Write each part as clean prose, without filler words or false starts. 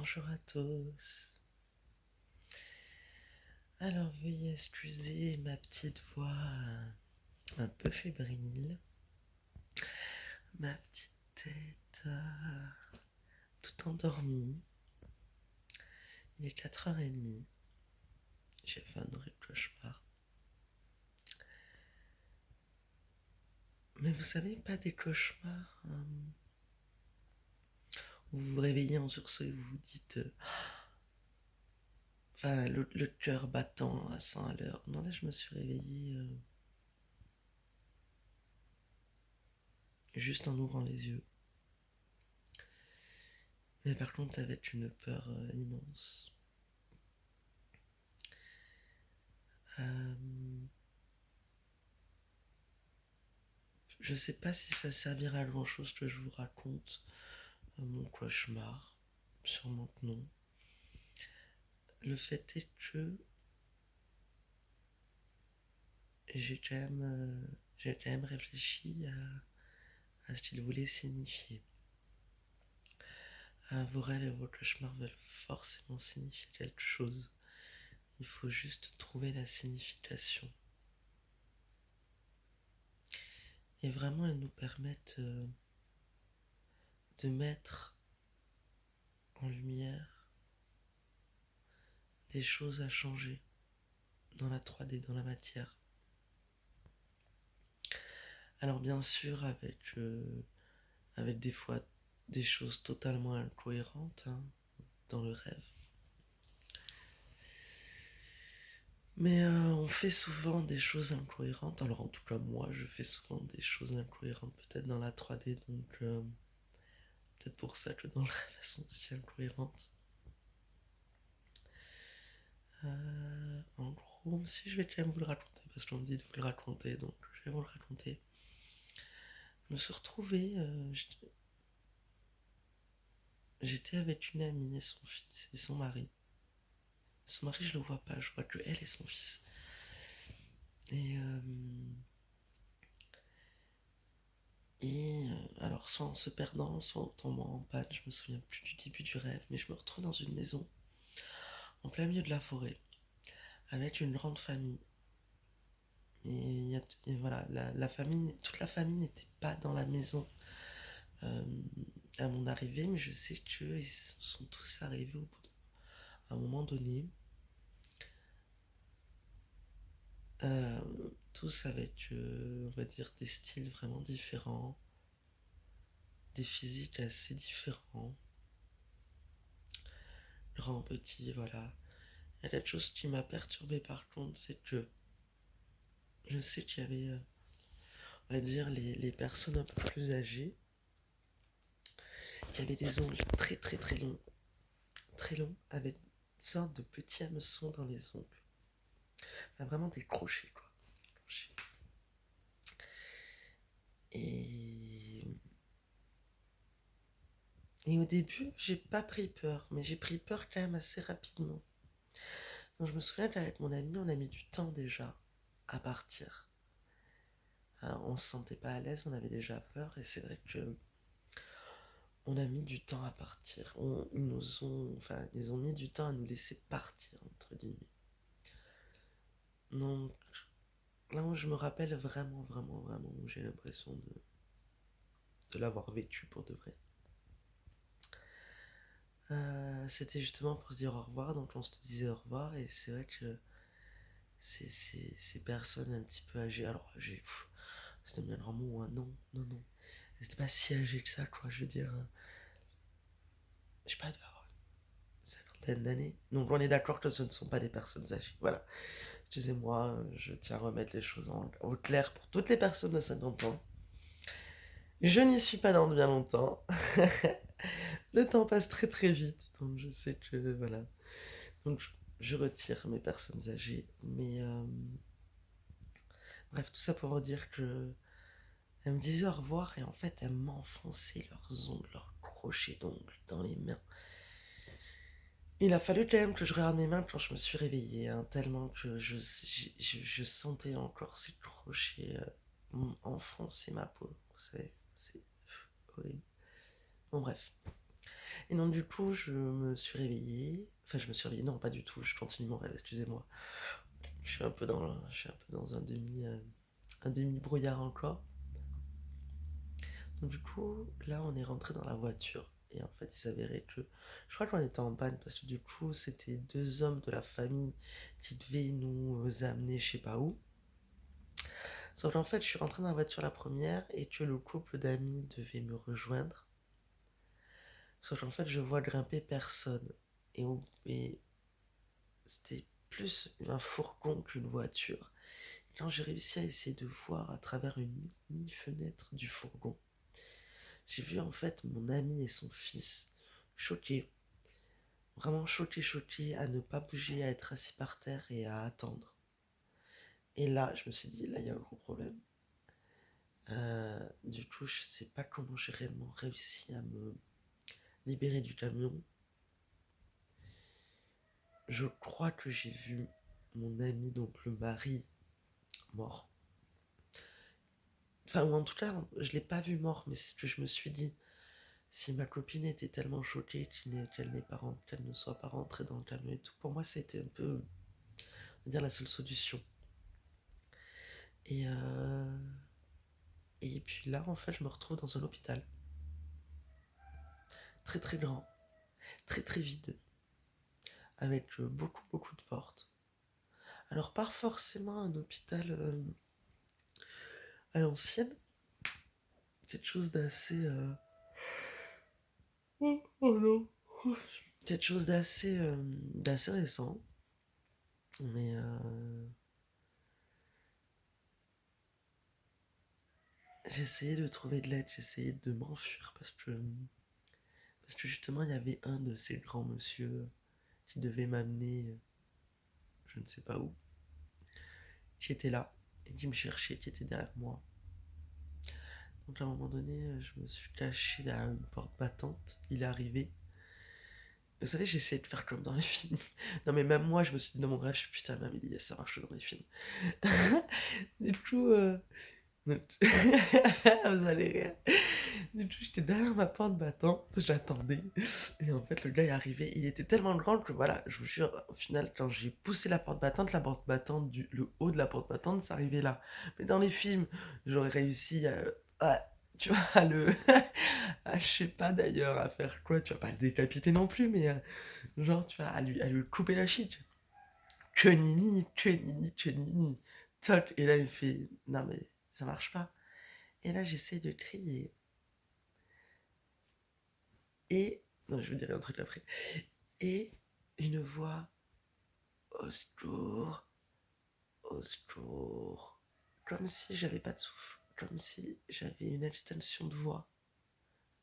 Bonjour à tous. Alors veuillez excuser ma petite voix un peu fébrile, ma petite tête tout endormie. Il est 4h30. J'ai fait un horrible cauchemar. Mais vous savez, pas des cauchemars où vous vous réveillez en sursaut et vous vous dites enfin le cœur battant à 100 à l'heure. Non, là je me suis réveillée juste en ouvrant les yeux. Mais par contre avec une peur immense. Euh, je sais pas si ça servira à grand chose que je vous raconte mon cauchemar. Sûrement que non. Le fait est que j'ai quand même réfléchi à ce qu'il voulait signifier. Vos rêves et vos cauchemars veulent forcément signifier quelque chose. Il faut juste trouver la signification. Et vraiment, elles nous permettent de mettre en lumière des choses à changer dans la 3D, dans la matière. Alors bien sûr, avec des fois des choses totalement incohérentes dans le rêve. Mais on fait souvent des choses incohérentes. Alors en tout cas moi, je fais souvent des choses incohérentes, peut-être dans la 3D, donc peut-être pour ça que dans le rêve, elles sont aussi incohérentes. En gros, si je vais quand même vous le raconter, parce qu'on me dit de vous le raconter, donc je vais vous le raconter. Je me suis retrouvé, j'étais avec une amie et son fils et son mari. Son mari, je le vois pas, je vois que elle et son fils. Et alors, soit en se perdant, soit en tombant en panne, je me souviens plus du début du rêve, mais je me retrouve dans une maison, en plein milieu de la forêt, avec une grande famille. Et voilà, toute la famille n'était pas dans la maison euh, à mon arrivée, mais je sais qu'ils sont tous arrivés à un moment donné, euh, tous avec, on va dire, des styles vraiment différents, des physiques assez différents, grand, petit, voilà. Il y a quelque chose qui m'a perturbé par contre, c'est que je sais qu'il y avait, on va dire, les personnes un peu plus âgées qui avaient des ongles très très très longs, avec une sorte de petits hameçons dans les ongles. Enfin, vraiment des crochets, quoi. Crochets. Et... Et au début, j'ai pas pris peur, mais j'ai pris peur quand même assez rapidement. Donc je me souviens qu'avec mon ami, on a mis du temps déjà à partir. On se sentait pas à l'aise, on avait déjà peur, et c'est vrai que on a mis du temps à partir. Ils ont mis du temps à nous laisser partir, entre guillemets. Donc, là où je me rappelle vraiment, où j'ai l'impression de l'avoir vécu pour de vrai. C'était justement pour se dire au revoir, donc on se disait au revoir, et c'est vrai que ces personnes un petit peu âgées, alors âgées, c'était bien le grand mot, hein, non. C'était pas si âgé que ça, quoi, je veux dire. Je sais pas, il devait avoir une cinquantaine d'années. Donc on est d'accord que ce ne sont pas des personnes âgées, voilà. Excusez-moi, je tiens à remettre les choses au clair pour toutes les personnes de 50 ans. Je n'y suis pas dans bien longtemps. Le temps passe très très vite, donc je sais que voilà. Donc je retire mes personnes âgées, mais bref, tout ça pour vous dire que elles me disaient au revoir et en fait elles m'enfonçaient leurs ongles, leurs crochets d'ongles dans les mains. Il a fallu quand même que je regarde mes mains quand je me suis réveillée, hein, tellement que je sentais encore ces crochets enfoncer ma peau. C'est horrible. Bon bref. Et donc du coup, je me suis réveillée. Enfin, je me suis réveillée. Non, pas du tout. Je continue mon rêve. Excusez-moi. Je suis un peu dans un demi brouillard encore. Donc du coup, là, on est rentré dans la voiture. Et en fait, il s'avérait que je crois qu'on était en panne parce que du coup, c'était deux hommes de la famille qui devaient nous amener je sais pas où. Sauf qu'en fait, je suis rentré dans la voiture la première et que le couple d'amis devait me rejoindre. Sauf qu'en fait, je vois grimper personne. Et c'était plus un fourgon qu'une voiture. Quand j'ai réussi à essayer de voir à travers une mini fenêtre du fourgon, j'ai vu en fait mon ami et son fils choqués, vraiment choqués, à ne pas bouger, à être assis par terre et à attendre. Et là, je me suis dit, là, il y a un gros problème. Du coup, je sais pas comment j'ai réellement réussi à me libérer du camion. Je crois que j'ai vu mon ami, donc le mari, mort. Enfin, ou en tout cas, je l'ai pas vu mort, mais c'est ce que je me suis dit. Si ma copine était tellement choquée qu'elle ne soit pas rentrée dans le camion et tout, pour moi, c'était un peu, on va dire, la seule solution. Et, euh, et puis là, en fait, je me retrouve dans un hôpital. Très très grand, très très vide, avec beaucoup de portes. Alors, pas forcément un hôpital à l'ancienne, quelque chose oh non. Quelque chose d'assez récent. Mais j'essayais de trouver de l'aide, j'essayais de m'enfuir parce que justement il y avait un de ces grands monsieur qui devait m'amener je ne sais pas où, qui était là et qui me cherchait, qui était derrière moi. Donc à un moment donné, je me suis caché derrière une porte battante, il est arrivé. Vous savez, j'essayais de faire comme dans les films. Non mais même moi, je me suis dit dans mon rêve, putain, même il ça marche dans les films. Du coup, vous allez rire. Du coup, j'étais derrière ma porte battante, j'attendais. Et en fait, le gars est arrivé. Il était tellement grand que voilà, je vous jure, au final, quand j'ai poussé la porte battante, le haut de la porte battante, ça arrivait là. Mais dans les films, j'aurais réussi tu vois, je sais pas d'ailleurs, à faire quoi, tu vas pas le décapiter non plus, mais genre, tu vois, à lui couper la chic. Que nini. Toc. Et là, il fait, non mais ça marche pas. Et là, j'essaie de crier. Et, non, je vous dirai un truc après. Et une voix, au secours, au secours. Comme si j'avais pas de souffle. Comme si j'avais une extension de voix.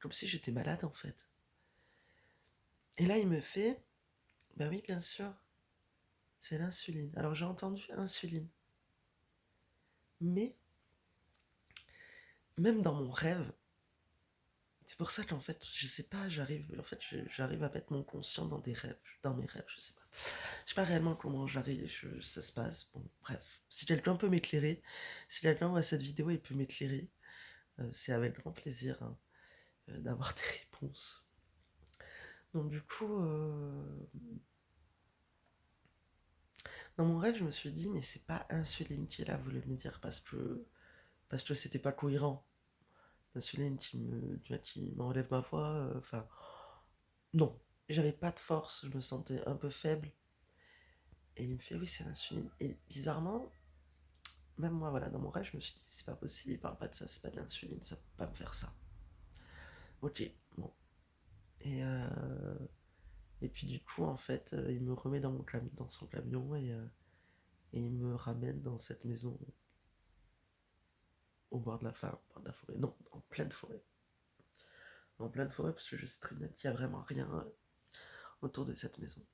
Comme si j'étais malade en fait. Et là, il me fait, bah oui, bien sûr, c'est l'insuline. Alors j'ai entendu insuline. Mais, même dans mon rêve, c'est pour ça qu'en fait, je sais pas, j'arrive à mettre mon conscient dans mes rêves, je sais pas. Je sais pas réellement comment ça se passe. Bon, bref, si quelqu'un peut m'éclairer, si quelqu'un voit cette vidéo et peut m'éclairer, c'est avec grand plaisir hein, d'avoir des réponses. Donc du coup, dans mon rêve, je me suis dit, mais c'est pas insuline qui est là, voulait me dire, parce que c'était pas cohérent. L'insuline qui m'enlève ma voix, enfin, non. J'avais pas de force, je me sentais un peu faible. Et il me fait, oui, c'est l'insuline. Et bizarrement, même moi, voilà, dans mon rêve, je me suis dit, c'est pas possible, il parle pas de ça, c'est pas de l'insuline, ça peut pas me faire ça. Ok, bon. Et, euh, et puis du coup, en fait, il me remet dans son camion et il me ramène dans cette maison au bord de la forêt. Non, en pleine forêt. En pleine forêt, parce que je sais très bien qu'il y a vraiment rien autour de cette maison.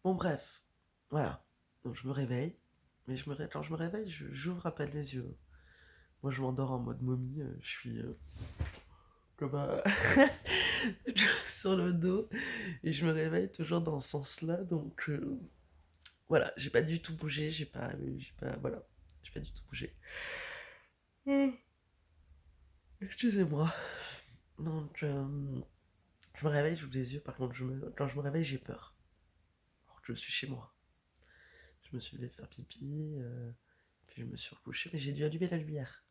Bon, bref, voilà. Donc je me réveille, mais quand je me réveille, j'ouvre à peine les yeux. Moi, je m'endors en mode momie, je suis comme un... sur le dos, et je me réveille toujours dans ce sens-là, donc voilà, j'ai pas du tout bougé, voilà, j'ai pas du tout bougé. Excusez-moi. Donc, Je me réveille, j'ouvre les yeux, par contre, quand je me réveille, j'ai peur. Alors que je suis chez moi. Je me suis levé faire pipi, puis je me suis recouché, mais j'ai dû allumer la lumière.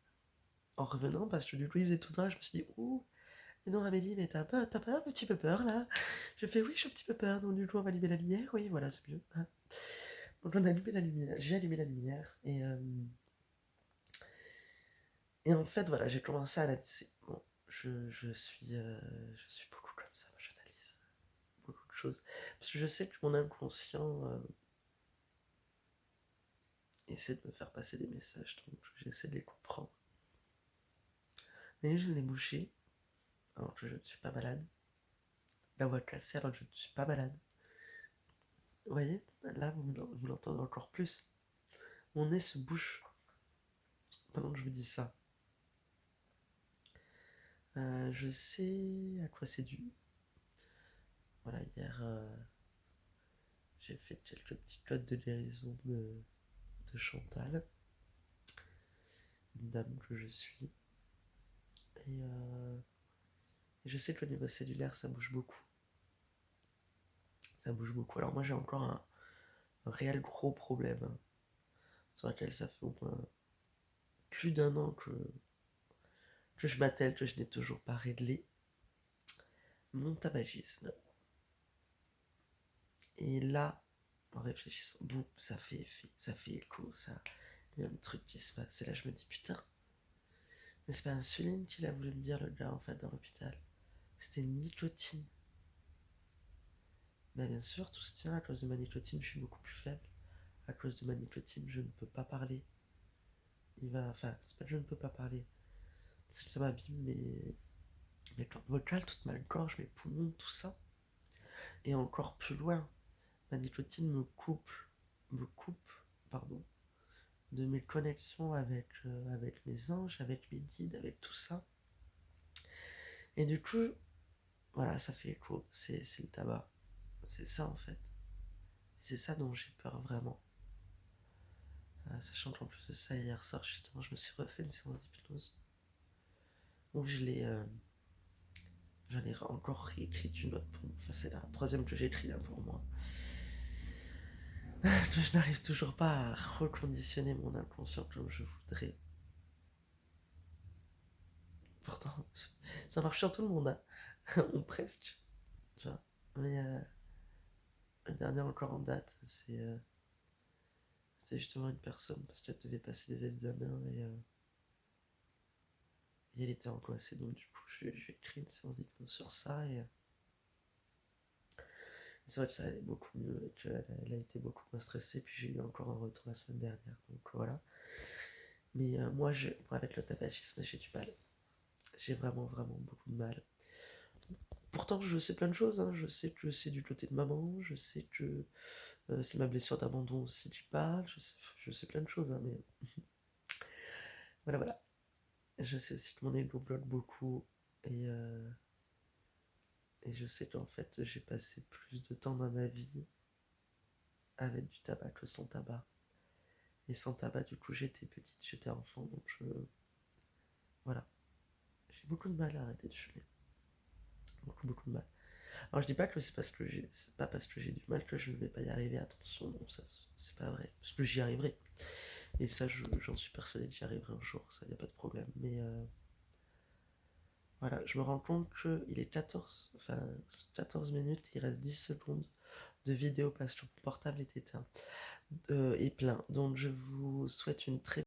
En revenant, parce que du coup, il faisait tout noir, je me suis dit, ouh, et non, Amélie, mais t'as pas un petit peu peur, là? Je fais, oui, j'ai un petit peu peur, donc du coup, on va allumer la lumière, oui, voilà, c'est mieux. Hein. Donc on a allumé la lumière, j'ai allumé la lumière, et en fait, voilà, j'ai commencé à analyser. Bon, je suis beaucoup comme ça, moi, j'analyse beaucoup de choses. Parce que je sais que mon inconscient essaie de me faire passer des messages, donc j'essaie de les comprendre. Mais je l'ai bouché, alors que je ne suis pas malade. La voix cassée alors que je ne suis pas malade. Vous voyez, là, vous l'entendez encore plus. Mon nez se bouche pendant que je vous dis ça. Je sais à quoi c'est dû. Voilà, hier, j'ai fait quelques petits codes de guérison de Chantal, une dame que je suis. Et je sais que au niveau cellulaire, ça bouge beaucoup. Ça bouge beaucoup. Alors moi, j'ai encore un réel gros problème, hein, sur lequel ça fait au moins plus d'un an que je m'attelle, que je n'ai toujours pas réglé. Mon tabagisme. Et là, en réfléchissant, boum, ça fait effet, ça fait écho, ça. Il y a un truc qui se passe. Et là, je me dis, putain, mais c'est pas insuline qu'il a voulu me dire, le gars, en fait, dans l'hôpital. C'était nicotine. Mais bien sûr, tout se tient. À cause de ma nicotine, je suis beaucoup plus faible. À cause de ma nicotine, je ne peux pas parler. Enfin, c'est pas que je ne peux pas parler. C'est que ça m'abîme mes cordes vocales, toute ma gorge, mes poumons, tout ça. Et encore plus loin, ma nicotine me coupe, pardon, de mes connexions avec mes anges, avec mes guides, avec tout ça. Et du coup, voilà, ça fait écho, c'est le tabac. C'est ça en fait. C'est ça dont j'ai peur vraiment. Sachant qu'en plus de ça, hier soir, justement, je me suis refait une séance d'hypnose où j'en ai encore réécrit une autre pour moi. Enfin, c'est la troisième que j'ai écrite là pour moi. Je n'arrive toujours pas à reconditionner mon inconscient comme je voudrais. Pourtant, ça marche sur tout le monde, hein. Ou presque. Genre. Mais le dernier encore en date, c'est justement une personne parce qu'elle devait passer des examens et elle était angoissée. Donc du coup, je lui ai écrit une séance d'hypnose sur ça et c'est vrai que ça allait beaucoup mieux et qu'elle a été beaucoup moins stressée. Puis j'ai eu encore un retour la semaine dernière. Donc voilà. Mais moi, avec le tabagisme, j'ai du mal. J'ai vraiment, vraiment beaucoup de mal. Pourtant, je sais plein de choses, hein. Je sais que c'est du côté de maman, je sais que c'est ma blessure d'abandon aussi qui parle, je sais plein de choses, hein, mais voilà, voilà. Je sais aussi que mon ego bloque beaucoup et, euh, et je sais qu'en fait, j'ai passé plus de temps dans ma vie avec du tabac que sans tabac. Et sans tabac, du coup, j'étais petite, j'étais enfant, donc voilà. J'ai beaucoup de mal à arrêter de fumer. Beaucoup, beaucoup de mal. Alors je dis pas que c'est pas parce que j'ai du mal que je ne vais pas y arriver, attention, non, ça c'est pas vrai. Parce que j'y arriverai. Et ça, j'en suis persuadé que j'y arriverai un jour, ça y a pas de problème. Mais voilà, je me rends compte qu'il est 14 minutes, il reste 10 secondes de vidéo parce que mon portable est éteint et plein. Donc je vous souhaite une très